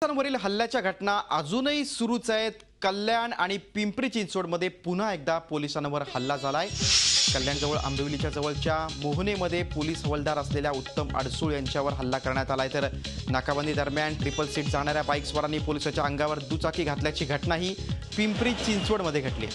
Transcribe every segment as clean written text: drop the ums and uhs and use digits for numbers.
पोलिसांवरील हल्ल्याच्या घटना अजूनही सुरूच आहेत। कल्याण आणि पिंपरी चिंचवडमध्ये पुन्हा एकदा पोलिसांवर हल्ला झालाय। कल्याणजवळ आंबिवलीच्या जवळच्या मोहनेमध्ये पोलीस हवालदार असलेल्या उत्तम अडसूळ यांच्यावर हल्ला करण्यात आलाय। तर नाकाबंदी दरम्यान ट्रिपल सीट जाणाऱ्या बाईकस्वारांनी पोलिसाच्या अंगावर दुचाकी घातल्याची घटना ही पिंपरी चिंचवडमध्ये घडली।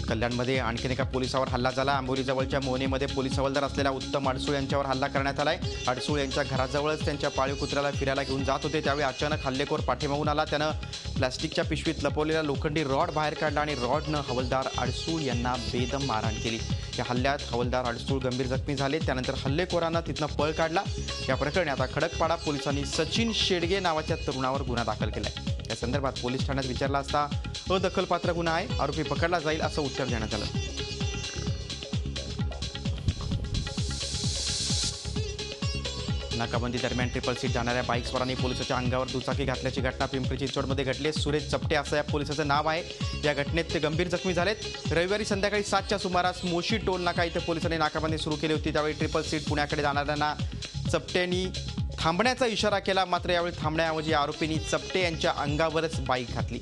कल्याणमध्ये आणखीन एका पोलिसावर हल्ला झाला। आंबोली जवळच्या मोहनेमध्ये पोलीस हवालदार असलेल्या उत्तम अडसूळ यांच्यावर हल्ला करण्यात आलाय। अडसूळ यांच्या घराजवळच त्यांच्या पाळीव कुत्र्याला फिरायला घेऊन जात होते, त्यावेळी अचानक हल्लेखोर पाठीमागून आला। त्यानं प्लास्टिकच्या पिशवीत लपवलेला लोखंडी रॉड बाहेर काढला आणि रॉडनं हवालदार अडसूळ यांना बेदम मारहाण केली। या हल्ल्यात हवालदार अडसूळ गंभीर जखमी झाले। त्यानंतर हल्लेखोरांना तिथनं पळ काढला। या प्रकरणी आता खडकपाडा पोलिसांनी सचिन शेडगे नावाच्या तरुणावर गुन्हा दाखल केलाय। या संदर्भात पोलीस ठाण्यात विचारला असता अदखलपात्र गुन्हा आहे, आरोपी पकडला जाईल असं उत्तर देण्यात आलं। नाकाबंदी दरम्यान ट्रिपल सीट जाणाऱ्या बाईकस्वारांनी पोलिसाच्या अंगावर दुचाकी घातल्याची घटना पिंपरी चिंचवडमध्ये घडली। सुरेश चपटे असं या पोलिसाचं नाव आहे। या घटनेत ते गंभीर जखमी झालेत। रविवारी संध्याकाळी 7च्या सुमारास मोशी टोल नाका इथे पोलिसांनी नाकाबंदी सुरू केली होती। त्यावेळी ट्रिपल सीट पुण्याकडे जाणाऱ्यांना चपटेंनी थांबण्याचा इशारा केला, मात्र यावेळी थांबण्याऐवजी आरोपींनी चपटे यांच्या अंगावरच बाईक घातली।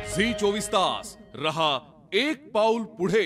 झी 24 तास रहा एक पाऊल पुढे।